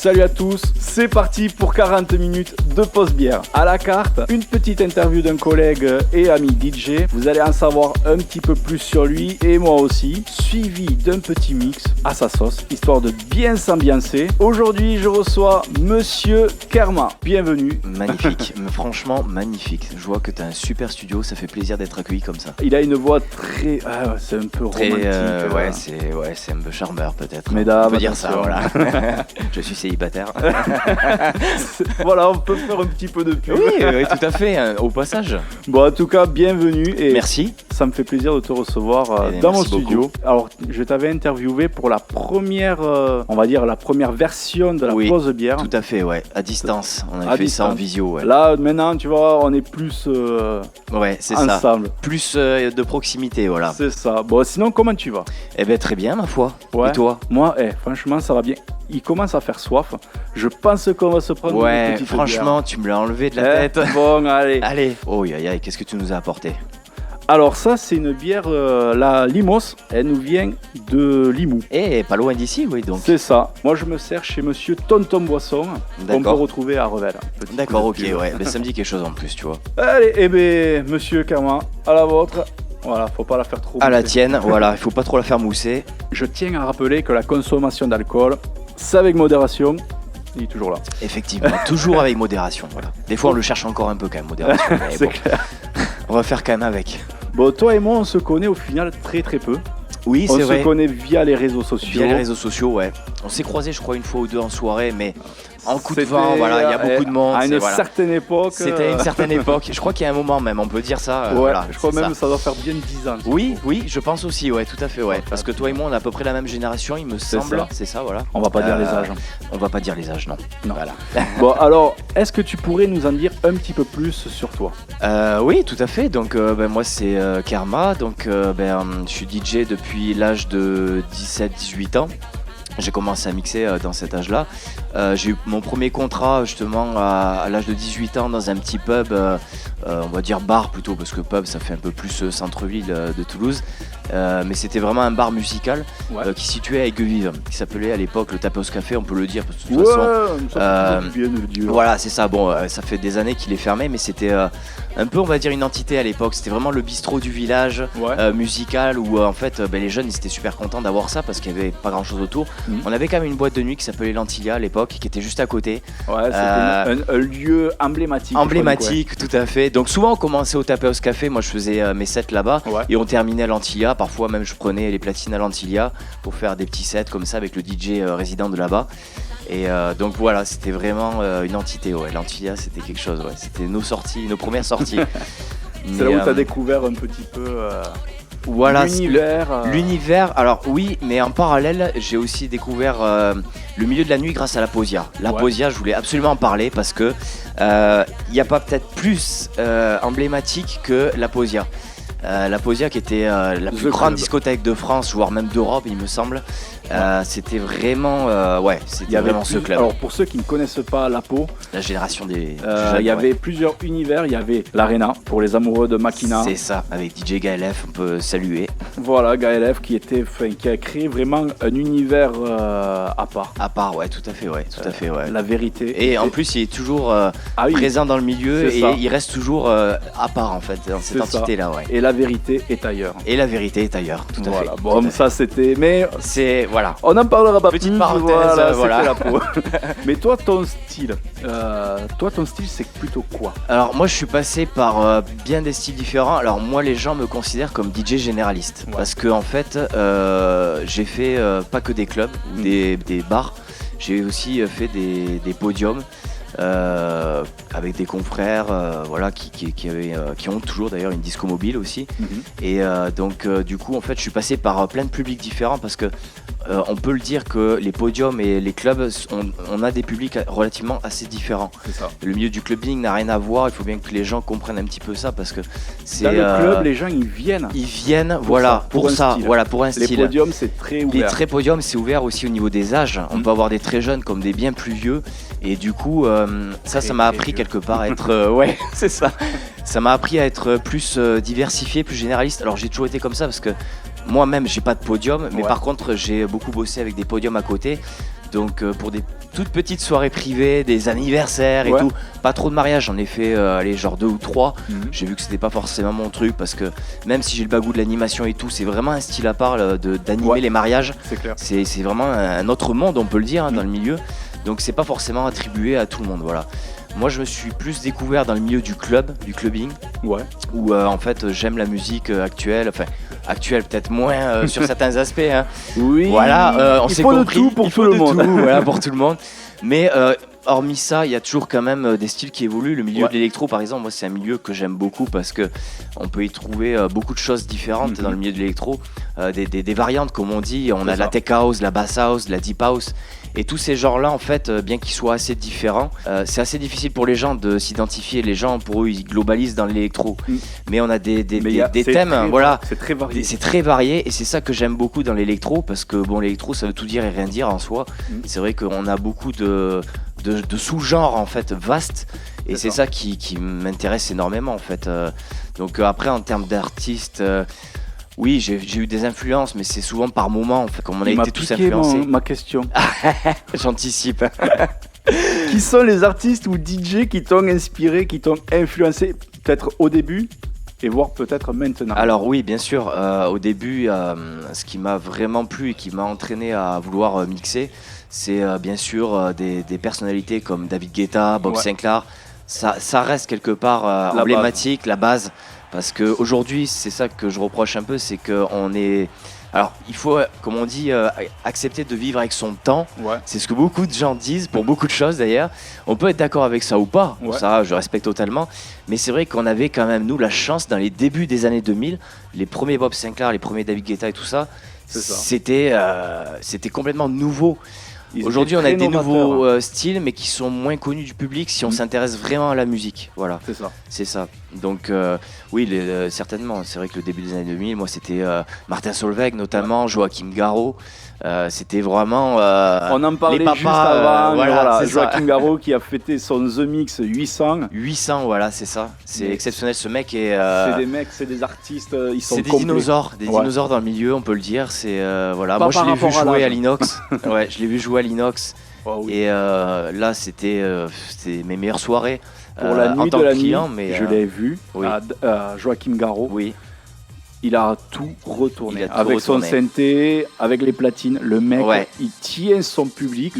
Salut à tous, c'est parti pour 40 minutes de pause bière. À la carte, une petite interview d'un collègue et ami DJ. Vous allez en savoir un petit peu plus sur lui et moi aussi, suivi d'un petit mix à sa sauce, histoire de bien s'ambiancer. Aujourd'hui, je reçois Monsieur Kerma. Bienvenue. Magnifique, franchement magnifique. Je vois que tu as un super studio, ça fait plaisir d'être accueilli comme ça. Il a une voix très... c'est un peu romantique. C'est un peu charmeur peut-être. Mesdames, on peut dire ça, voilà. Je suis célibataire. Voilà, on peut faire un petit peu de pub. Oui, tout à fait, au passage. Bon, en tout cas, bienvenue. Et merci. Ça me fait plaisir de te recevoir dans mon studio. Beaucoup. Alors, je t'avais interviewé pour la première, on va dire, la première version de la pause bière. Tout à fait, ouais, à distance. On a fait ça en visio, ouais. Là, maintenant, tu vois, on est plus c'est ensemble. Ça. Plus de proximité, voilà. C'est ça. Bon, sinon, comment tu vas? Eh ben, très bien, ma foi. Ouais. Et toi? Moi, franchement, ça va bien. Il commence à faire soif. Je pense qu'on va se prendre une petite franchement, bière. Tu me l'as enlevé de la tête. Bon, allez. Allez. Oh, qu'est-ce que tu nous as apporté? Alors ça, c'est une bière, la Limos. Elle nous vient de Limoux. Pas loin d'ici, oui, donc. C'est ça. Moi, je me sers chez Monsieur Tonton Boisson, qu'on peut retrouver à Revel. D'accord, ok, ouais. Mais ça me dit quelque chose en plus, tu vois. Allez, Monsieur Kerma, à la vôtre. Voilà, faut pas la faire trop mousser. À la tienne, voilà, il faut pas trop la faire mousser. Je tiens à rappeler que la consommation d'alcool, c'est avec modération. Il est toujours là. Effectivement, toujours avec modération, voilà. Des fois, on le cherche encore un peu quand même, modération. C'est clair. On va faire quand même avec. Bon, toi et moi, on se connaît au final très très peu. Oui, c'est vrai. On se connaît via les réseaux sociaux. Via les réseaux sociaux, ouais. On s'est croisés, je crois, une fois ou deux en soirée, mais en coup de vent, voilà, il y a beaucoup de monde. À une certaine époque. C'était à une certaine époque. Je crois qu'il y a un moment même, on peut dire ça. Voilà, je crois même que ça doit faire bien 10 ans. Oui, je pense aussi, ouais, tout à fait, ouais. Parce que toi et moi, on a à peu près la même génération, il me semble. C'est ça, voilà. On va pas dire les âges. On va pas dire les âges, non. Voilà. Bon, alors, est-ce que tu pourrais nous en dire un petit peu plus sur toi? Oui, tout à fait. Donc, moi, c'est Kerma. Donc, je suis DJ depuis l'âge de 17-18 ans. J'ai commencé à mixer dans cet âge-là. J'ai eu mon premier contrat justement à l'âge de 18 ans dans un petit pub, on va dire bar plutôt, parce que pub ça fait un peu plus centre-ville de Toulouse. Mais c'était vraiment un bar musical qui se situait à Aiguevive, qui s'appelait à l'époque le Tapos Café, on peut le dire, parce que de toute façon, voilà, c'est ça. Bon, ça fait des années qu'il est fermé, mais c'était un peu, on va dire, une entité à l'époque. C'était vraiment le bistrot du village musical où en fait les jeunes ils étaient super contents d'avoir ça parce qu'il n'y avait pas grand chose autour. On avait quand même une boîte de nuit qui s'appelait l'Antilia à l'époque, qui était juste à côté. Ouais, c'était un lieu emblématique. Emblématique, tout à fait. Donc souvent on commençait au Tapeos Café, moi je faisais mes sets là-bas et on terminait à l'Antilia. Parfois même je prenais les platines à l'Antilia pour faire des petits sets comme ça avec le DJ résident de là-bas. Et donc voilà, c'était vraiment une entité. L'Antilia c'était quelque chose. C'était nos premières sorties. C'est là où tu as découvert un petit peu... Voilà, l'univers. Alors oui, mais en parallèle, j'ai aussi découvert le milieu de la nuit grâce à la Posia. La Posia, je voulais absolument en parler parce que il n'y a pas peut-être plus emblématique que la Posia. La Posia qui était la plus grande discothèque de France, voire même d'Europe, il me semble. C'était vraiment, c'était vraiment ce club. Alors pour ceux qui ne connaissent pas la Pau, la génération des il y avait plusieurs univers. Il y avait l'Arena pour les amoureux de Makina. C'est ça, avec DJ Gaelef, on peut saluer. Voilà, Gaelef qui a créé vraiment un univers à part. À part, tout à fait, tout à fait, La vérité. Et en plus, il est toujours présent dans le milieu et il reste toujours à part en fait dans cette entité-là, Et la vérité est ailleurs. Et la vérité est ailleurs, tout à fait. Bon, ça c'était, mais c'est voilà. On en parlera pas. Petite parenthèse, voilà. La peau. Mais toi, ton style, c'est plutôt quoi? Alors moi, je suis passé par bien des styles différents. Alors moi, les gens me considèrent comme DJ généraliste parce que en fait, j'ai fait pas que des clubs ou des bars. J'ai aussi fait des podiums. Avec des confrères qui ont toujours d'ailleurs une disco mobile aussi. Et donc du coup en fait je suis passé par plein de publics différents parce que on peut le dire que les podiums et les clubs on a des publics relativement assez différents. C'est ça. Le milieu du clubbing n'a rien à voir, il faut bien que les gens comprennent un petit peu ça parce que c'est dans le club les gens ils viennent pour un style. Les podiums c'est très ouvert. Les très podiums c'est ouvert aussi au niveau des âges. On peut avoir des très jeunes comme des bien plus vieux et du coup ça m'a appris quelque part à être c'est ça. Ça m'a appris à être plus diversifié, plus généraliste. Alors j'ai toujours été comme ça parce que moi-même j'ai pas de podium, mais par contre j'ai beaucoup bossé avec des podiums à côté. Donc pour des toutes petites soirées privées, des anniversaires et tout, pas trop de mariages, j'en ai fait genre 2 ou 3. J'ai vu que c'était pas forcément mon truc parce que même si j'ai le bagou de l'animation et tout, c'est vraiment un style à part d'animer les mariages. C'est clair. C'est vraiment un autre monde, on peut le dire, dans le milieu. Donc c'est pas forcément attribué à tout le monde, voilà. Moi je me suis plus découvert dans le milieu du clubbing, où en fait j'aime la musique actuelle, peut-être moins sur certains aspects. Hein. Oui, voilà, on s'est compris. Tout pour tout le monde. Voilà, pour tout le monde. Mais hormis ça, il y a toujours quand même des styles qui évoluent. Le milieu de l'électro, par exemple, moi c'est un milieu que j'aime beaucoup parce que on peut y trouver beaucoup de choses différentes dans le milieu de l'électro, des variantes comme on dit. On a la tech house, la bass house, la deep house. Et tous ces genres-là, en fait, bien qu'ils soient assez différents, c'est assez difficile pour les gens de s'identifier. Les gens, pour eux, ils globalisent dans l'électro. Mais on a des thèmes, c'est très varié. C'est très varié et c'est ça que j'aime beaucoup dans l'électro parce que bon, l'électro, ça veut tout dire et rien dire en soi. C'est vrai qu'on a beaucoup de sous-genres en fait vastes et c'est ça qui m'intéresse énormément en fait. Donc après, en termes d'artistes. Oui, j'ai eu des influences, mais c'est souvent par moment, en fait, comme on a été tous influencés. Ma question. J'anticipe. Qui sont les artistes ou DJ qui t'ont inspiré, qui t'ont influencé, peut-être au début et voire peut-être maintenant? Alors oui, bien sûr. Au début, ce qui m'a vraiment plu et qui m'a entraîné à vouloir mixer, c'est bien sûr des personnalités comme David Guetta, Bob Sinclair. Ça reste quelque part emblématique, la base. Parce qu'aujourd'hui, c'est ça que je reproche un peu, c'est qu'on est... Alors, il faut, comme on dit, accepter de vivre avec son temps. C'est ce que beaucoup de gens disent, pour beaucoup de choses d'ailleurs. On peut être d'accord avec ça ou pas, ça je respecte totalement. Mais c'est vrai qu'on avait quand même, nous, la chance, dans les débuts des années 2000, les premiers Bob Sinclair, les premiers David Guetta et tout ça, c'était complètement nouveau. Aujourd'hui, on a des nouveaux styles, mais qui sont moins connus du public si on s'intéresse vraiment à la musique. Voilà. C'est ça. Donc, oui, certainement. C'est vrai que le début des années 2000, moi, c'était Martin Solveig, notamment, Joachim Garraud. C'était vraiment on en parlait les papas, juste avant. Voilà, Joachim Garraud qui a fêté son The Mix 800. 800, voilà, c'est ça. C'est exceptionnel. Ce mec est. C'est des mecs, c'est des artistes. Ils sont c'est des dinosaures, dinosaures dans le milieu, on peut le dire. C'est voilà. Moi, je l'ai vu jouer à l'Inox. Je l'ai vu jouer à l'Inox. Et là, c'était mes meilleures soirées. Pour la nuit de la nuit, mais je l'ai vu à Joachim Garraud. Oui. Il a tout retourné. Avec son synthé, avec les platines. Le mec, il tient son public.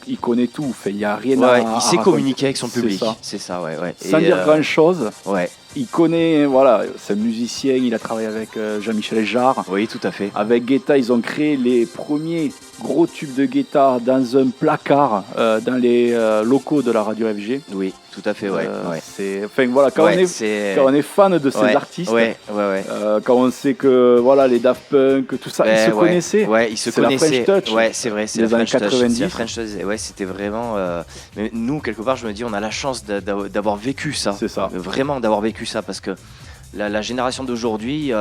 Il connaît tout. Il n'y a rien à il sait communiquer avec son public. C'est ça, Sans dire grand-chose. Il connaît, c'est un musicien. Il a travaillé avec Jean-Michel Jarre. Oui, tout à fait. Avec Guetta, ils ont créé les premiers gros tubes de Guetta dans un placard dans les locaux de la radio FG. Oui, tout à fait, quand on est fan de ces artistes, quand on sait que les Daft Punk, tout ça, ils se connaissaient. Ils se connaissaient. La French Touch. C'est vrai, c'est les années 90. C'est la French Touch. C'était vraiment. Mais nous, quelque part, je me dis, on a la chance d'avoir vécu ça. C'est ça. Vraiment d'avoir vécu ça parce que la génération d'aujourd'hui,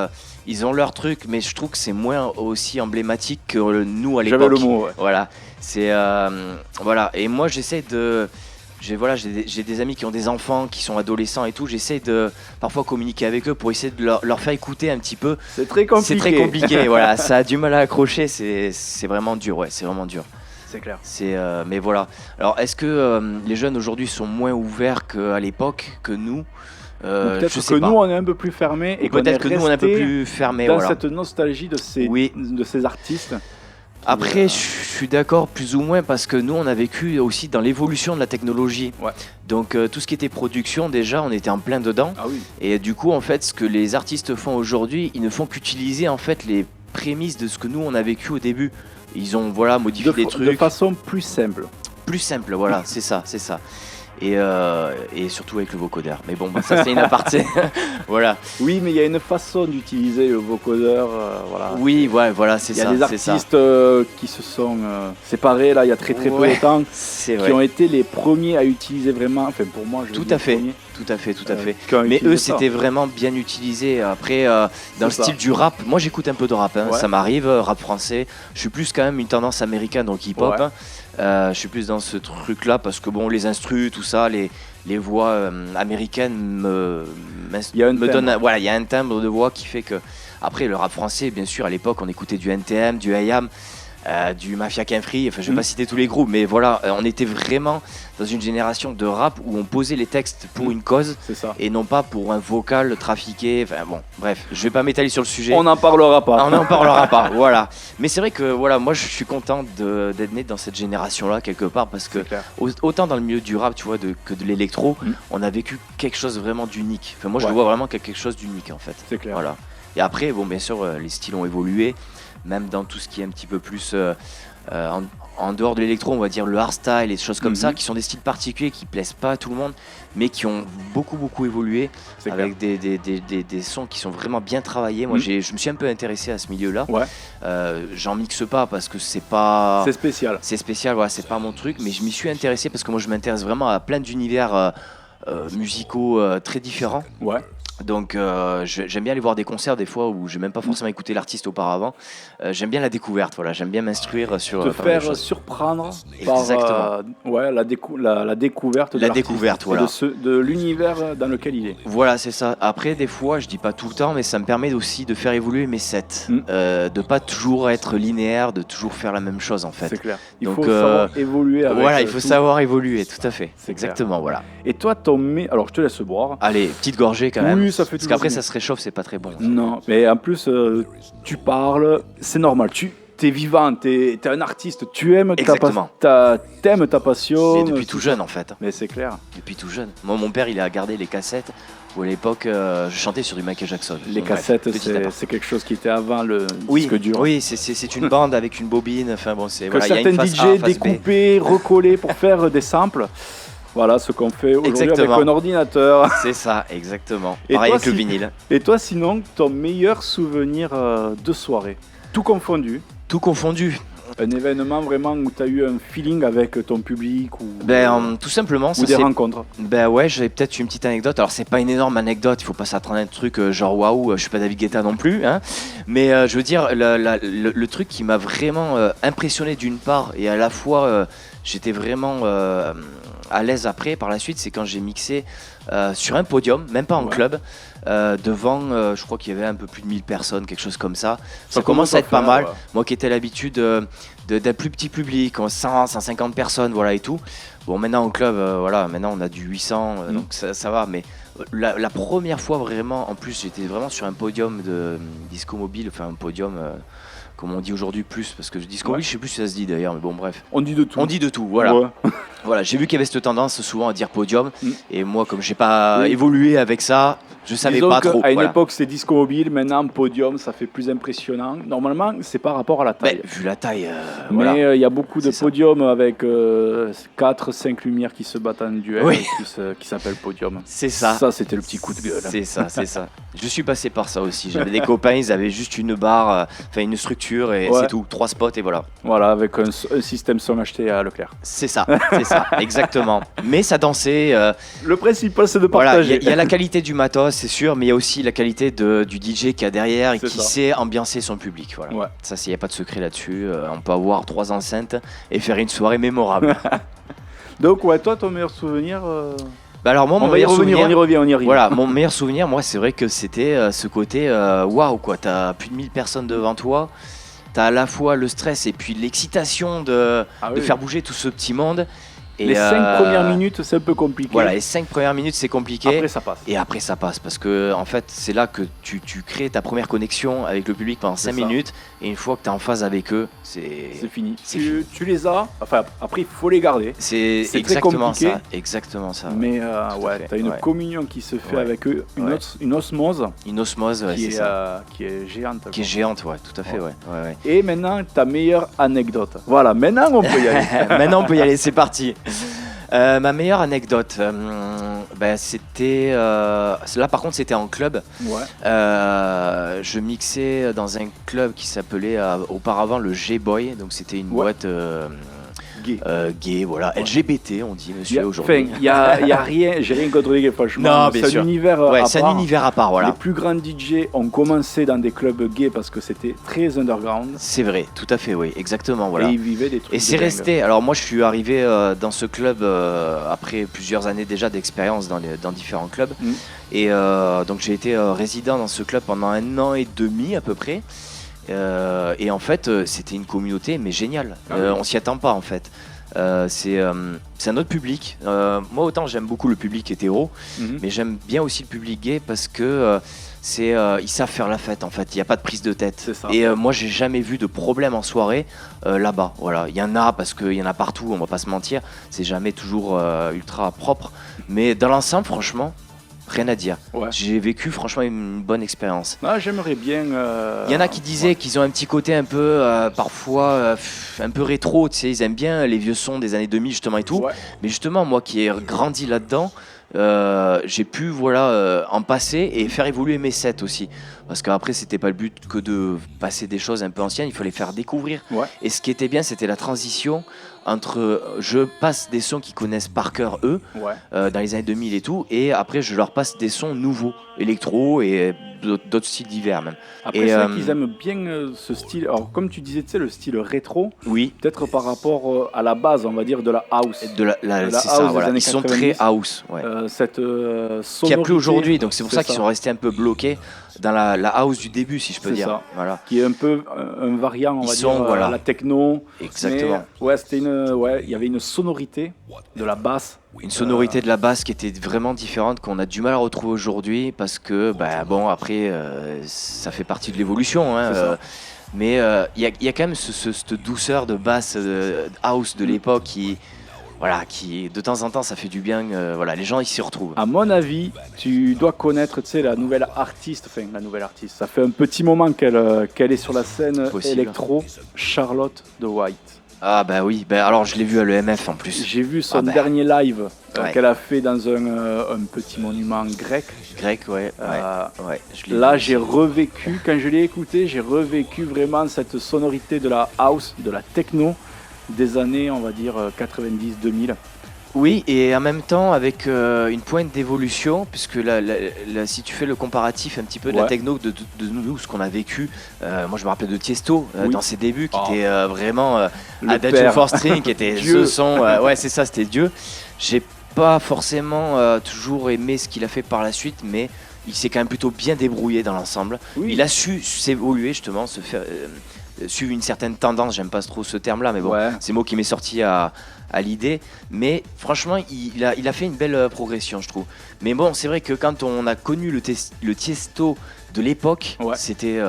ils ont leur truc, mais je trouve que c'est moins aussi emblématique que nous à l'époque. J'avais le mot. Voilà, c'est Et moi, j'essaie de. J'ai des amis qui ont des enfants, qui sont adolescents et tout. J'essaie de parfois communiquer avec eux pour essayer de leur faire écouter un petit peu. C'est très compliqué. Voilà, ça a du mal à accrocher. C'est vraiment dur. C'est vraiment dur. C'est clair. Mais voilà. Alors, est-ce que les jeunes aujourd'hui sont moins ouverts qu'à l'époque, que nous? Peut-être que nous on est un peu plus fermés et peut-être que nous on est un peu plus fermés dans cette nostalgie de ces artistes. Après, je suis d'accord plus ou moins parce que nous on a vécu aussi dans l'évolution de la technologie. Donc tout ce qui était production, déjà on était en plein dedans. Et du coup en fait ce que les artistes font aujourd'hui, ils ne font qu'utiliser en fait les prémices de ce que nous on a vécu au début. Ils ont modifié des trucs de façon plus simple. Voilà, c'est ça. Et surtout avec le vocodeur. Mais bon, ça c'est une aparté. Voilà. Oui, mais il y a une façon d'utiliser le vocodeur. Oui, c'est ça. Il y a des artistes qui se sont séparés là, il y a très peu de temps, qui ont été les premiers à utiliser vraiment. Enfin, pour moi, Tout à fait. Mais eux, c'était vraiment bien utilisé. Après, dans le style du rap, moi j'écoute un peu de rap. Ça m'arrive, rap français. Je suis plus quand même une tendance américaine, donc hip-hop. Je suis plus dans ce truc-là parce que les instrus, tout ça, les voix américaines me donnent. Il y a un timbre de voix qui fait que. Après, le rap français, bien sûr, à l'époque, on écoutait du NTM, du IAM. du Mafia Camp Free, enfin je vais pas citer tous les groupes, mais voilà, on était vraiment dans une génération de rap où on posait les textes pour une cause et non pas pour un vocal trafiqué, enfin bon, bref, je vais pas m'étaler sur le sujet. On n'en parlera pas. On n'en parlera pas, voilà. Mais c'est vrai que voilà, moi je suis content d'être né dans cette génération-là quelque part parce que autant dans le milieu du rap, tu vois, que de l'électro, on a vécu quelque chose vraiment d'unique. Enfin moi je le vois vraiment quelque chose d'unique en fait. C'est clair. Voilà. Et après, bon, bien sûr, les styles ont évolué, même dans tout ce qui est un petit peu plus en dehors de l'électro, on va dire le hardstyle et des choses comme ça, qui sont des styles particuliers qui plaisent pas à tout le monde, mais qui ont beaucoup évolué avec des sons qui sont vraiment bien travaillés. Moi, je me suis un peu intéressé à ce milieu-là. Ouais. J'en mixe pas parce que c'est pas. C'est spécial. C'est spécial, voilà, c'est pas mon truc, mais je m'y suis intéressé parce que moi, je m'intéresse vraiment à plein d'univers musicaux très différents. Ouais. Donc j'aime bien aller voir des concerts des fois où j'ai même pas forcément écouté l'artiste auparavant. J'aime bien la découverte, voilà. J'aime bien m'instruire sur te faire surprendre par la découverte de l'artiste, voilà. de l'univers dans lequel il est. Voilà, c'est ça. Après des fois, je dis pas tout le temps, mais ça me permet aussi de faire évoluer mes sets, de pas toujours être linéaire, de toujours faire la même chose en fait. C'est clair. Il faut savoir évoluer avec voilà, il faut savoir évoluer, tout à fait. C'est exactement, clair. Voilà. Et toi, alors je te laisse boire. Allez, petite gorgée quand même. Oui, ça fait parce qu'après ça se réchauffe, c'est pas très bon. Non, mais en plus tu parles, c'est normal. T'es vivant, t'es un artiste, tu aimes t'aimes ta passion. Mais depuis tout jeune en fait. Mais c'est clair. Depuis tout jeune. Moi, mon père, il a gardé les cassettes où à l'époque je chantais sur du Michael Jackson. Les cassettes, c'est quelque chose qui était avant le disque dur. Oui, c'est une bande avec une bobine. Enfin bon, c'est que certains DJ découpaient, recollaient pour faire des samples. Voilà ce qu'on fait aujourd'hui avec un ordinateur. C'est ça, exactement. Et pareil avec le vinyle. Et toi, sinon, ton meilleur souvenir de soirée, tout confondu? Tout confondu. Un événement vraiment où tu as eu un feeling avec ton public ou tout simplement, ou des rencontres. Ouais, j'avais peut-être une petite anecdote. Alors c'est pas une énorme anecdote, il faut pas s'attendre à un truc genre waouh, je suis pas David Guetta non plus, hein. Mais je veux dire le truc qui m'a vraiment impressionné d'une part et à la fois j'étais vraiment à l'aise après par la suite, c'est quand j'ai mixé sur un podium, même pas en club, devant, je crois qu'il y avait un peu plus de 1000 personnes, quelque chose comme ça. Ça commence à être pas mal. Ouais. Moi qui étais à l'habitude d'un plus petit public, 100, 150 personnes, voilà et tout. Bon, maintenant en club, voilà, maintenant on a du 800, donc ça va, mais la première fois vraiment, en plus j'étais vraiment sur un podium de disco mobile, enfin un podium... comme on dit aujourd'hui plus, parce que disco mobile, je sais plus si ça se dit d'ailleurs, mais bon bref. On dit de tout. On dit de tout, voilà. Ouais. Voilà, j'ai vu qu'il y avait cette tendance souvent à dire podium, et moi comme j'ai pas évolué avec ça, je savais pas trop. À une époque c'est disco mobile, maintenant podium ça fait plus impressionnant. Normalement c'est par rapport à la taille. Vu la taille, mais il y a beaucoup de podiums avec 4-5 lumières qui se battent en duel, qui s'appelle podium. C'est ça. Ça c'était le petit coup de gueule. C'est ça. Je suis passé par ça aussi. J'avais des copains, ils avaient juste une barre, enfin une structure et c'est tout, 3 spots et voilà. Voilà, avec un système son acheté à Leclerc. C'est ça, exactement. Mais ça dansait. Le principal c'est de partager. Il y a la qualité du matos, c'est sûr, mais il y a aussi la qualité du DJ qui a derrière et qui sait ambiancer son public. Voilà. Ouais. Ça, il n'y a pas de secret là-dessus. On peut avoir 3 enceintes et faire une soirée mémorable. Donc toi, ton meilleur souvenir alors moi, on y revient. Voilà, mon meilleur souvenir, moi, c'est vrai que c'était ce côté waouh quoi. T'as plus de 1000 personnes devant toi. T'as à la fois le stress et puis l'excitation de faire bouger tout ce petit monde. Et les 5 premières minutes, c'est un peu compliqué. Voilà, les 5 premières minutes, c'est compliqué. Après, ça passe. Et après, ça passe. Parce que, en fait, c'est là que tu crées ta première connexion avec le public pendant 5 minutes. Et une fois que tu es en phase avec eux, c'est fini. Tu les as. Enfin, après, il faut les garder. C'est exactement ça. Exactement ça. Mais tu as une communion qui se fait avec eux, une osmose. Une osmose, c'est ça. Qui est géante. Qui est géante, tout à fait, ouais. Et maintenant, ta meilleure anecdote. Voilà, maintenant, on peut y aller. Maintenant, on peut y aller, c'est parti. Ma meilleure anecdote, c'était là par contre c'était en club. Je mixais dans un club qui s'appelait auparavant le G-Boy, donc c'était une boîte gay, voilà, LGBT on dit monsieur aujourd'hui. Enfin, il y a rien, j'ai rien contre les gays franchement. Non, bien sûr. C'est un univers à part, voilà. Les plus grands DJ ont commencé dans des clubs gays parce que c'était très underground. C'est vrai, tout à fait, oui, exactement, voilà. Et ils vivaient des trucs. Et c'est resté. Alors moi, je suis arrivé dans ce club après plusieurs années déjà d'expérience dans différents clubs. Et donc j'ai été résident dans ce club pendant 1 an et demi à peu près. Et en fait, c'était une communauté, mais géniale. On s'y attend pas, en fait. C'est un autre public. Moi, autant j'aime beaucoup le public hétéro, mais j'aime bien aussi le public gay parce que ils savent faire la fête, en fait. Il n'y a pas de prise de tête. C'est ça. Et moi, j'ai jamais vu de problème en soirée là-bas. Voilà. Il y en a parce qu'il y en a partout, on va pas se mentir. C'est jamais toujours ultra propre. Mais dans l'ensemble, franchement, rien à dire. Ouais. J'ai vécu franchement une bonne expérience. Ah, j'aimerais bien. Il y en a qui disaient qu'ils ont un petit côté un peu, parfois, un peu rétro. Tu sais, ils aiment bien les vieux sons des années 2000 justement et tout. Ouais. Mais justement, moi qui ai grandi là-dedans, j'ai pu en passer et faire évoluer mes sets aussi. Parce qu'après, c'était pas le but que de passer des choses un peu anciennes, il fallait faire découvrir. Ouais. Et ce qui était bien, c'était la transition entre je passe des sons qu'ils connaissent par cœur eux, Ouais. dans les années 2000 et tout, et après je leur passe des sons nouveaux, électro et d'autres styles divers même. Après, Et, c'est vrai qu'ils aiment bien ce style. Alors, comme tu disais, tu sais, le style rétro, Oui, peut-être par rapport à la base, on va dire, de la house. de la La c'est house ça, des voilà. années Ils sont 90. très house, ouais. Cette Qu'il n'y a sonorité. plus aujourd'hui, donc c'est pour ça qu'ils ça. sont restés un peu bloqués dans la house du début, si je peux C'est dire. ça. Voilà, Qui est un peu un variant, on Ils va sont, dire, voilà. la techno. exactement. Mais, il y avait une sonorité de la basse. Une sonorité de la basse qui était vraiment différente, qu'on a du mal à retrouver aujourd'hui, parce que, après, ça fait partie de l'évolution. Hein, C'est ça. mais il y a quand même cette douceur de basse house de l'époque qui, de temps en temps, ça fait du bien. Les gens, ils s'y retrouvent. À mon avis, tu dois connaître, tu sais, la nouvelle artiste. Ça fait un petit moment qu'elle est sur la scène Possible. électro, Charlotte de White. Ah bah oui, alors je l'ai vu à l'EMF en plus. J'ai vu son Ah bah. dernier live Ouais. qu'elle a fait dans un petit monument grec. Grec, ouais. Je l'ai Là, vu j'ai aussi. revécu, quand je l'ai écouté, j'ai revécu vraiment cette sonorité de la house, de la techno des années, on va dire, 90-2000. Oui, et en même temps avec une pointe d'évolution, puisque si tu fais le comparatif un petit peu de la Ouais. techno de nous, ce qu'on a vécu, moi je me rappelle de Tiesto Oui. dans ses débuts, qui Oh. était vraiment Le Adagio père. for String, qui était Dieu. ce son, ouais c'est ça, c'était Dieu. J'ai pas forcément toujours aimé ce qu'il a fait par la suite, mais il s'est quand même plutôt bien débrouillé dans l'ensemble. Oui. Il a su s'évoluer justement, se faire suivre une certaine tendance, j'aime pas trop ce terme-là, mais bon, Ouais. c'est mot qui m'est sorti à l'idée. Mais franchement, il a fait une belle progression, je trouve. Mais bon, c'est vrai que quand on a connu le Tiesto de l'époque, Ouais. c'était...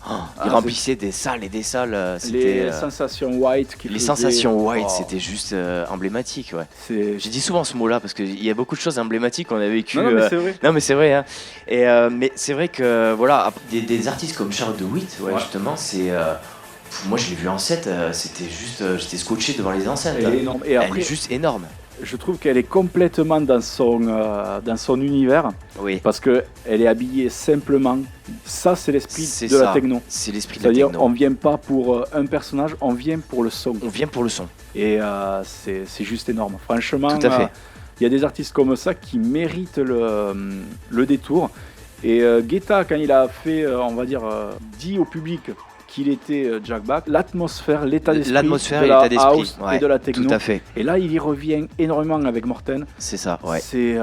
il c'est- remplissait des salles et des salles. C'était, Les sensations white qui les faisaient- sensations white, Oh, c'était juste emblématique, ouais. c'est- J'ai dit souvent ce mot-là parce qu'il y a beaucoup de choses emblématiques qu'on a vécues. Non, mais c'est vrai. Non mais c'est vrai, hein. Et mais c'est vrai que des artistes comme Charles DeWitt, Ouais. justement, c'est moi je l'ai vu en set, c'était juste, j'étais scotché devant les enceintes. Elle est énorme. Et Elle après, est juste énorme. je trouve qu'elle est complètement dans son univers Oui, parce qu'elle est habillée simplement. Ça, c'est l'esprit c'est de ça. la techno. C'est l'esprit de la C'est-à-dire, techno. on vient pas pour un personnage, on vient pour le son. On vient pour le son. Et c'est juste énorme. Franchement, Tout à fait. il y a des artistes comme ça qui méritent le détour. Et Guetta, quand il a fait, on va dire, dit au public qu'il était Jack Black, l'atmosphère, l'état d'esprit L'atmosphère de et la l'état d'esprit, house ouais, et de la techno. Tout à fait, Et là, il y revient énormément avec Morten. c'est ça, ouais. C'est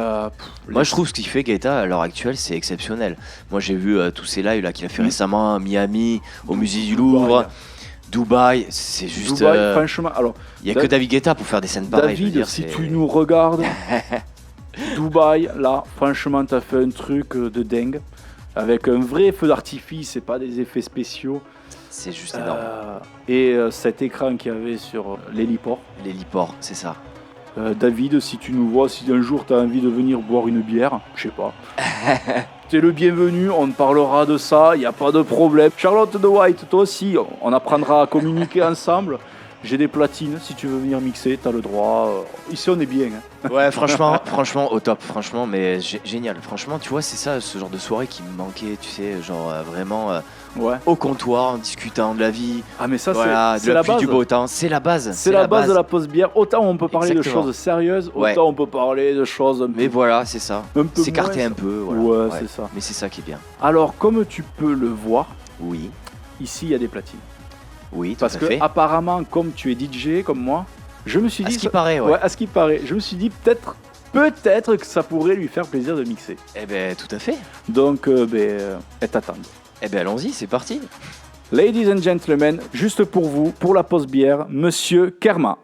Moi je trouve ce qu'il fait Guetta à l'heure actuelle c'est exceptionnel. Moi j'ai vu tous ces lives là qu'il a fait récemment à Miami, au musée du Louvre, Dubaï, c'est juste... Dubaï, franchement. Alors, Il n'y a que David Guetta pour faire des scènes pareilles. je veux David, dire, si c'est- tu nous regardes, Dubaï, là, franchement, t'as fait un truc de dingue. Avec un vrai feu d'artifice et pas des effets spéciaux. C'est juste énorme. Et cet écran qu'il y avait sur l'héliport. L'héliport, c'est ça. David, si tu nous vois, si un jour tu as envie de venir boire une bière, je sais pas. T'es le bienvenu, on parlera de ça, il n'y a pas de problème. Charlotte de White, toi aussi, on apprendra à communiquer ensemble. J'ai des platines, si tu veux venir mixer, t'as le droit. Ici, on est bien. Hein. Ouais, franchement, au top, franchement, mais génial. Franchement, tu vois, c'est ça, ce genre de soirée qui me manquait, tu sais, genre vraiment Ouais. au comptoir, en discutant de la vie, Ah, mais ça, voilà, c'est de la la pluie, base. du beau temps, c'est la base. C'est la base de la pause bière. Autant on peut parler Exactement. de choses sérieuses, autant Ouais. on peut parler de choses un peu. Mais voilà, c'est ça. Un peu S'écarter moins, un peu, voilà. Ouais, c'est ça. Mais c'est ça qui est bien. Alors, comme tu peux le voir, Oui, ici, il y a des platines. oui, tout Parce à que, fait. apparemment, comme tu es DJ, comme moi, je me suis À dit. ce qui paraît, ouais. Ouais, à ce qui paraît. Je me suis dit, peut-être que ça pourrait lui faire plaisir de mixer. Eh ben, tout à fait. Donc, elle t'attend. Eh ben, allons-y, c'est parti. Ladies and gentlemen, juste pour vous, pour la pause bière, Monsieur Kerma.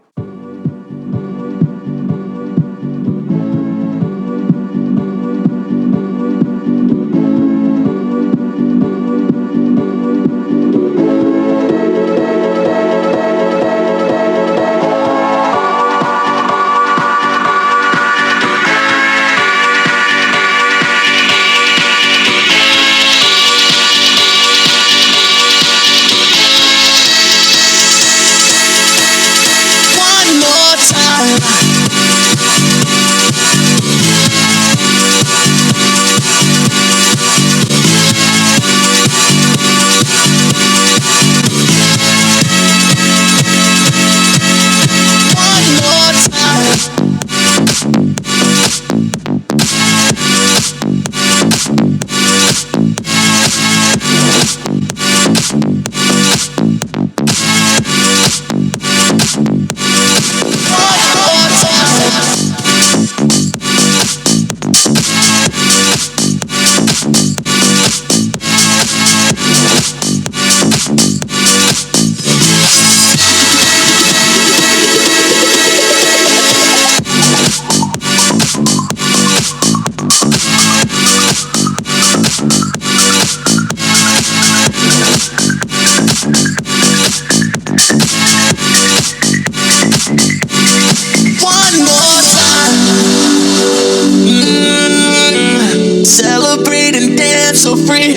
So free,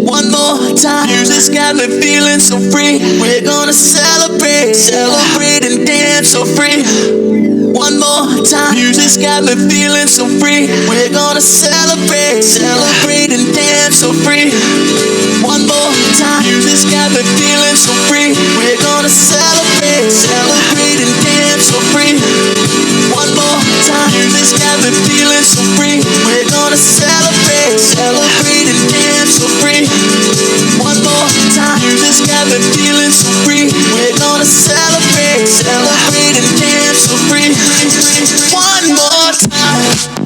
one more time. Music's got me feeling so free. We're gonna celebrate, celebrate and dance so free. One more time. Music's got me feeling so free. We're gonna celebrate, celebrate and dance so free. One more time. Music's got me feeling so free. We're gonna celebrate, celebrate and dance so free. One more time. Music's got me feeling so free. We're gonna celebrate, celebrate and dance so free. One more time. Music's got me feeling so free. We're gonna celebrate, celebrate and dance so free. One more time.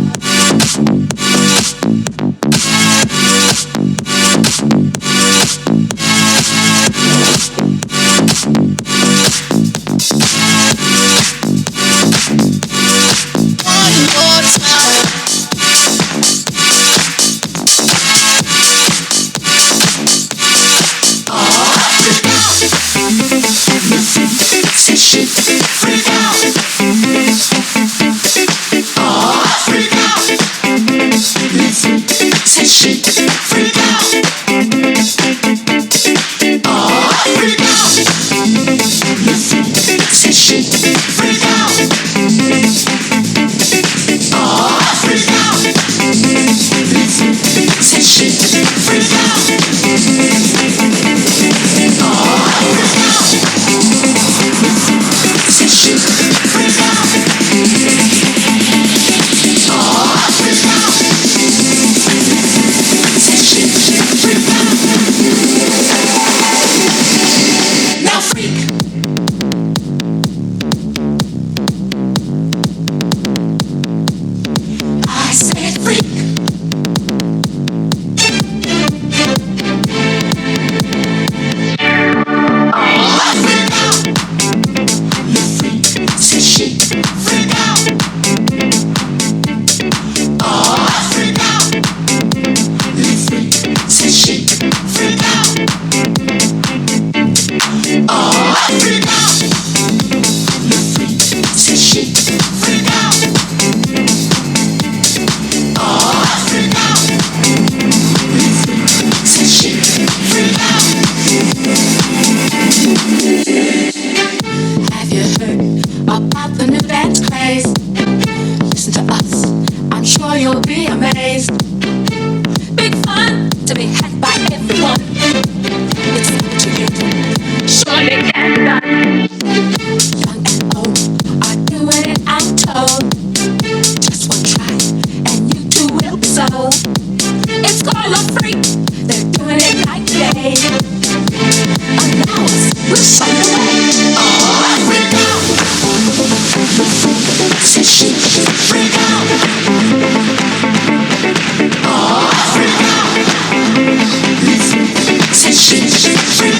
Freak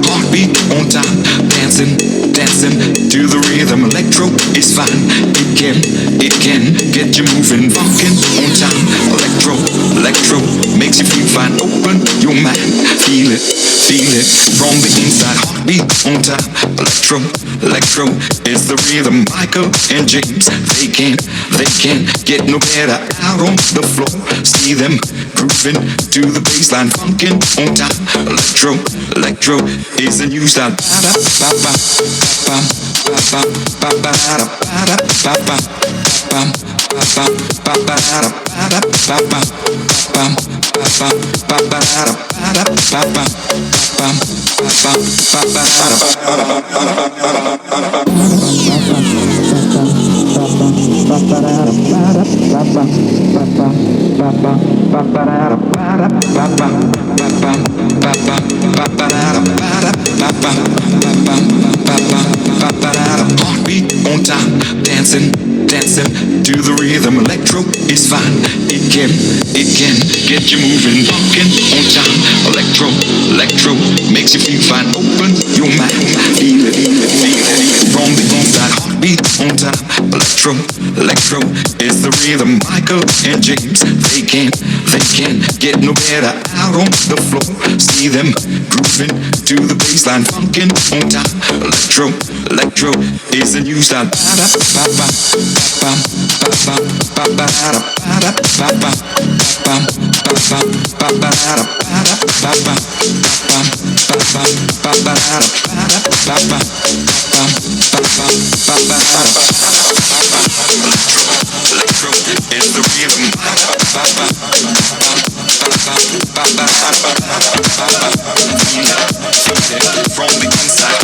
Heartbeat on time, dancing, dancing to the rhythm. Electro is fine, it can get you moving. Funkin' on time, electro makes you feel fine. Open your mind, feel it from the inside. Heartbeat on time, electro is the rhythm. Michael and James, they can't get no better out on the floor. See them grooving to the bassline. Funkin' on time, electro is a new style. Heartbeat on time, dancing to the rhythm. Electro is fine, it can get you moving. Funkin' on time, electro makes you feel fine. Open your mind, feel it from the inside. Heartbeat on time, electro is the rhythm. Michael and James, they can't get no better out on the floor. See them grooving to the bassline. Funkin' on time, electro is a new style. Electro is the rhythm. Feel it from the inside.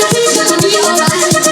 Everything's gonna be alright.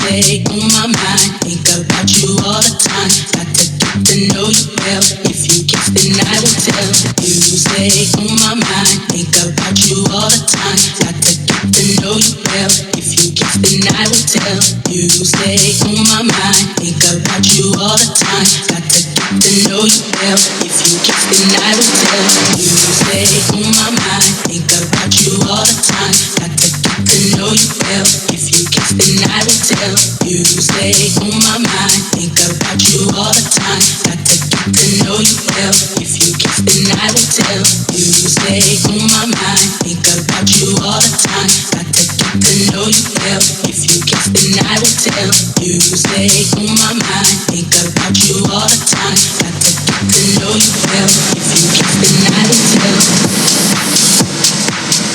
stay on my mind. Think about you all the time. Got to get to know you well. If you guess, then I will tell. You stay on my mind. Think about you all the time. Got to get to know you well. If you guess, then I will tell. You stay on my mind. Think about you all the time. Got to get to know you well. If you guess, then I will tell. You stay on my mind. Think about you all the time. Got to get to know you well. If you guess, then I will tell. You stay on my mind. Think about you all the time. Got to get to know you well. If you guess, then I will tell. You stay on my mind. Think about you all the time. Got to get to know you well. If you guess, then I will tell. You stay on my mind. Think about you all the time. Got to get to know you well. If you guess, then I will tell.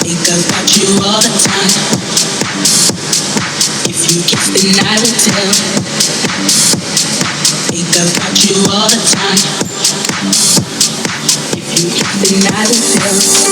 Think about you all the time. If you guess, then I will tell. Think about you all the time. If you guess, then I will tell.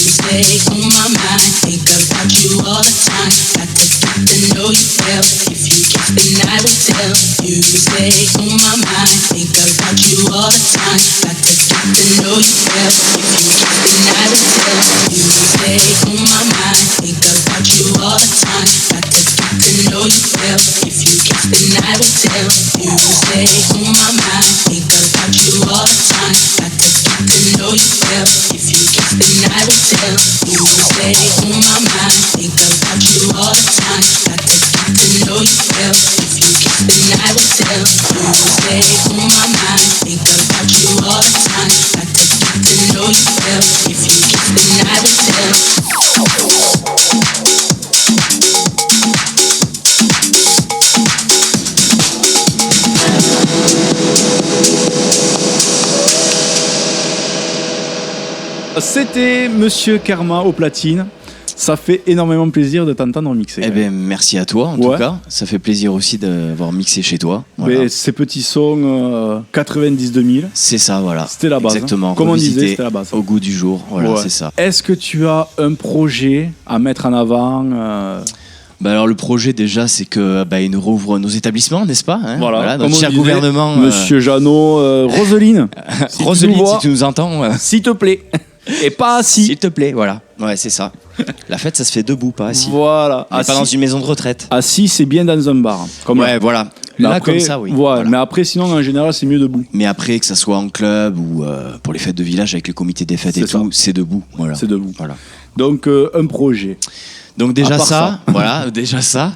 Stay on my mind, think about you all the time. Got to get to know you well. If you guess, then I will tell. You stay on my mind, think about you all the time. Got to get to know you well. If you guess, then I will tell. You stay on my mind, think about you all the time. Got to get to know you well. If you guess, then I will tell. You stay on my mind, think about you all the time. Got to get to know you well. If you guess, then I will tell. You stay on my mind. Think about you all the time. Got to get to know you well. If you guess, then I will tell. You stay on my mind. Think about you all the time. Got to get to know you well. If you guess, then I will tell. C'était Monsieur Karma au platine. Ça fait énormément plaisir de t'entendre mixer. Eh ben, merci à toi en tout cas. Ça fait plaisir aussi d'avoir mixé chez toi. Voilà. Mais ces petits sons 90-2000. C'est ça, voilà. C'était la base. Exactement. Hein. Comme on disait, c'était la base. Au goût du jour. Voilà, c'est ça. Est-ce que tu as un projet à mettre en avant Bah alors le projet déjà c'est que il nous rouvre nos établissements, n'est-ce pas, hein, voilà, notre cher gouvernement. Monsieur Jeannot, Roseline. Si Roseline, si tu nous entends. S'il te plaît. Et pas assis. S'il te plaît, voilà. Ouais, c'est ça. La fête, ça se fait debout, pas assis. Voilà. Pas dans une maison de retraite. Assis, c'est bien dans un bar. Comme ouais, voilà. Là, après, comme ça, oui. Voilà. Mais après, sinon, en général, c'est mieux debout. Mais après, que ça soit en club ou pour les fêtes de village avec les comités des fêtes tout, c'est debout. Voilà. C'est debout. Voilà. Donc, un projet. Donc déjà ça, voilà, déjà ça.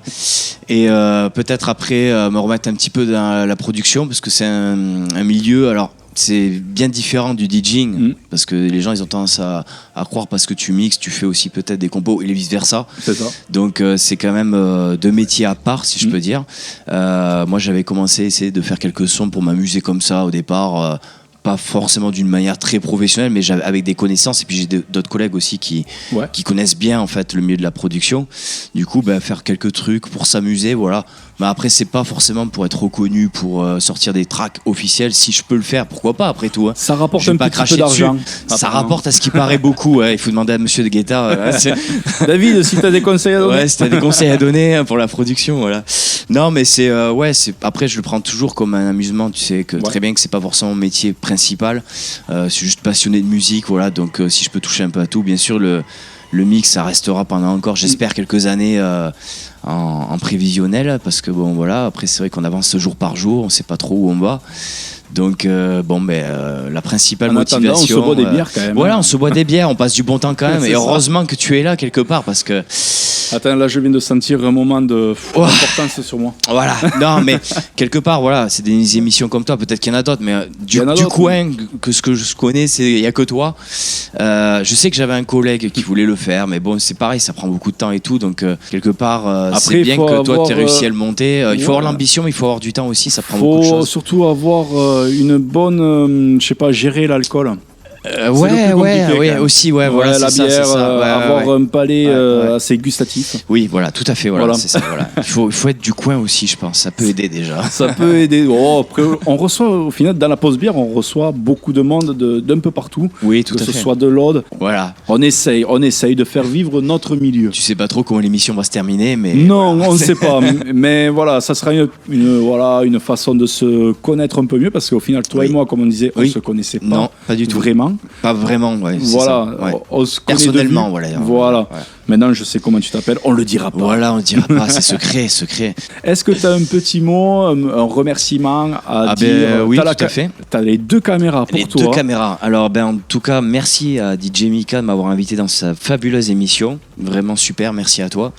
Et peut-être après me remettre un petit peu dans la production parce que c'est un milieu. Alors c'est bien différent du DJing parce que les gens ils ont tendance à croire parce que tu mixes, tu fais aussi peut-être des compos et vice versa. C'est ça. Donc c'est quand même deux métiers à part si je peux dire. Moi j'avais commencé à essayer de faire quelques sons pour m'amuser comme ça au départ. Pas forcément d'une manière très professionnelle, mais avec des connaissances. Et puis j'ai d'autres collègues aussi qui connaissent bien en fait le milieu de la production. Du coup, faire quelques trucs pour s'amuser, voilà. Mais après, c'est pas forcément pour être reconnu, pour sortir des tracks officiels. Si je peux le faire, pourquoi pas après tout. Hein. Ça rapporte un petit peu d'argent. Ça rapporte à ce qui paraît beaucoup. Ouais. Il faut demander à Monsieur de Guetta. David, si t'as des conseils à donner. Ouais, si t'as des conseils à donner pour la production, voilà. Non, mais c'est après je le prends toujours comme un amusement. Tu sais que très bien que c'est pas forcément mon métier principal. Je suis juste passionné de musique, voilà. Donc si je peux toucher un peu à tout, bien sûr le mix ça restera pendant encore, j'espère quelques années en prévisionnel parce que bon voilà, après c'est vrai qu'on avance jour par jour, on sait pas trop où on va. Donc la principale en motivation. attendant, on se boit des bières quand même. Voilà, on se boit des bières, on passe du bon temps quand même. C'est Et ça. heureusement que tu es là quelque part parce que Attends, là je viens de sentir un moment d'importance sur moi. voilà. Non, mais quelque part, voilà, c'est des émissions comme toi. Peut-être qu'il y en a d'autres, mais Il y en a du d'autres, coin que ce que je connais, il y a que toi. Je sais que j'avais un collègue qui voulait le faire, mais bon, c'est pareil, ça prend beaucoup de temps et tout. Donc quelque part, Après, c'est bien il faut que toi, avoir, tu aies réussi à le monter. Il faut ouais. avoir l'ambition, mais il faut avoir du temps aussi. Ça prend beaucoup de Faut choses. surtout avoir une bonne, je sais pas, gérer l'alcool. C'est le Ouais, plus compliqué, quand même. aussi, ouais, voilà, la c'est ça, bière, c'est ça. Ouais, avoir ouais. un palais Ouais. assez gustatif. Oui, voilà, tout à fait, voilà, Voilà. c'est ça, voilà. Il faut être du coin aussi, je pense. Ça peut aider déjà. Ça peut aider. Oh, après, on reçoit, au final, dans la pause bière, on reçoit beaucoup de monde d'un peu partout. Oui, tout Que à ce fait. soit de l'Aude. Voilà. On essaye de faire vivre notre milieu. Tu sais pas trop comment l'émission va se terminer, mais Non, voilà. on ne sait pas. Mais voilà, ça sera une façon de se connaître un peu mieux parce qu'au final, toi Oui. et moi, comme on disait, on Oui. se connaissait pas. Non, pas du tout. Vraiment. Pas vraiment, ouais. c'est Voilà, ça, ouais. on se connaît de Personnellement, vue. voilà. Voilà. Ouais. Maintenant, je sais comment tu t'appelles. On le dira pas. Voilà, on ne dira pas, c'est secret. Est-ce que tu as un petit mot, un remerciement à Ah dire ben oui, T'as tout à fait. Tu as les deux caméras pour Les toi. deux caméras. Alors, en tout cas, merci à DJ Mika de m'avoir invité dans sa fabuleuse émission. Vraiment super, merci à toi.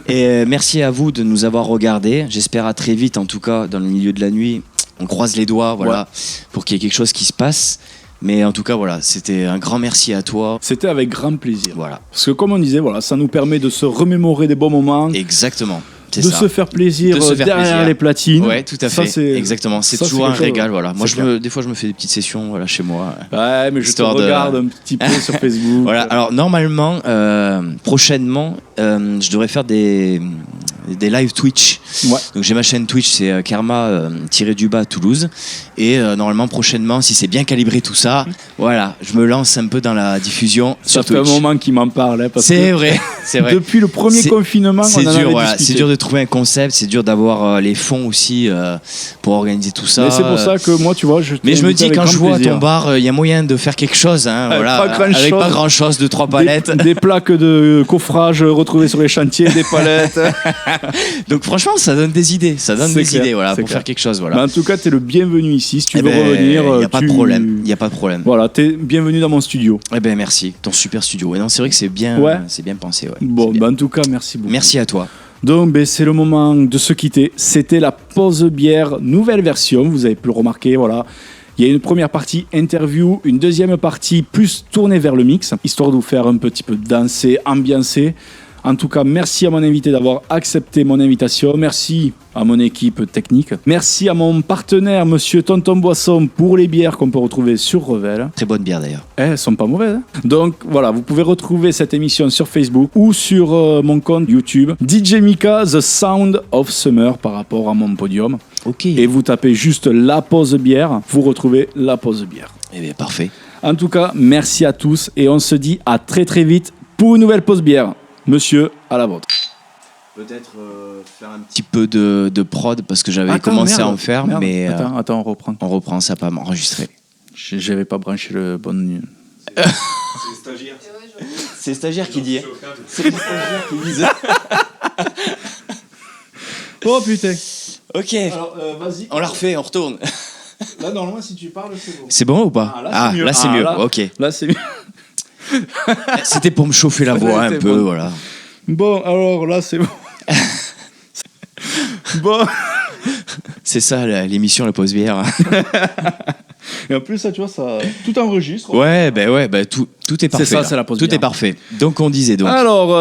Et merci à vous de nous avoir regardés. J'espère à très vite, en tout cas, dans le milieu de la nuit. On croise les doigts, voilà, pour qu'il y ait quelque chose qui se passe. Mais en tout cas, voilà, c'était un grand merci à toi. C'était avec grand plaisir. Voilà, Parce que comme on disait, voilà, ça nous permet de se remémorer des bons moments, exactement. C'est de ça. se faire plaisir De se faire derrière plaisir. les platines. Ouais, tout à Ça, fait. c'est- Exactement. C'est ça, toujours c'est un quelque chose. régal. Voilà. Moi, C'est des fois, je me fais des petites sessions, voilà, chez moi. Ouais, mais je te Histoire de- regarde un petit peu sur Facebook. Voilà. Alors, normalement, prochainement, je devrais faire des live Twitch. Ouais. Donc, j'ai ma chaîne Twitch, c'est Karma-du-bas Toulouse. Et normalement, prochainement, si c'est bien calibré tout ça, voilà, je me lance un peu dans la diffusion Ça sur fait un Twitch. moment qu'il m'en parle. Hein, parce C'est que vrai, c'est vrai. depuis le premier C'est- confinement, on C'est en dur, avait voilà. discuté. C'est dur de trouver un concept, c'est dur d'avoir les fonds aussi pour organiser tout ça. Mais c'est pour ça que moi, tu vois, je Mais je me t'invite dis, avec quand grand je vois plaisir. ton bar, il y a moyen de faire quelque chose. Hein, Avec voilà, pas grand-chose. avec pas grand chose, 2-3 palettes. Des plaques de coffrage retrouvées sur les chantiers, des palettes. Donc franchement, ça donne des idées. Ça donne C'est des clair, idées voilà, c'est pour clair. faire quelque chose. Voilà. Mais en tout cas, tu es le bienvenu ici. Si tu Eh veux ben, revenir, il n'y a pas de problème. Il y a pas de problème. Voilà, tu es bienvenu dans mon studio. Eh ben merci, ton super studio. Et non, c'est vrai que c'est bien pensé. Ouais. Bon, C'est bien. bah, en tout cas, merci beaucoup. Merci à toi. Donc, ben, c'est le moment de se quitter. C'était la pause bière, nouvelle version. Vous avez pu le remarquer, voilà. Il y a une première partie interview, une deuxième partie plus tournée vers le mix, histoire de vous faire un petit peu danser, ambiancer. En tout cas, merci à mon invité d'avoir accepté mon invitation. Merci à mon équipe technique. Merci à mon partenaire, monsieur Tonton Boisson, pour les bières qu'on peut retrouver sur Revel. Très bonne bière d'ailleurs. Elles sont pas mauvaises. Hein. Donc voilà, vous pouvez retrouver cette émission sur Facebook ou sur mon compte YouTube. DJ Mika, The Sound of Summer par rapport à mon podium. Ok. Et vous tapez juste la pause bière, vous retrouvez la pause bière. Eh bien parfait. En tout cas, merci à tous et on se dit à très très vite pour une nouvelle pause bière. Monsieur, à la vôtre. Peut-être faire un petit peu de prod parce que j'avais Attends, commencé merde, à en faire, merde. mais Attends, on reprend. on reprend, ça n'a pas enregistré. J'avais pas branché le bon... C'est le stagiaire qui dit. C'est le stagiaire qui dit. Oh putain. Ok, Alors, vas-y. on la refait, on retourne. Là, normalement, si tu parles, c'est bon. C'est bon ou pas? Ah, là, c'est mieux. Là, Ah, ok. Là, c'est mieux. C'était pour me chauffer la voix un C'était peu, bon. voilà. Bon, alors là, c'est bon. Bon. C'est ça l'émission La Pause Bière. Et en plus, ça, tu vois, ça, tout enregistre. Ouais, bah tout est parfait. ça, là. c'est la pause Tout bière. est parfait. Donc on disait donc. Alors,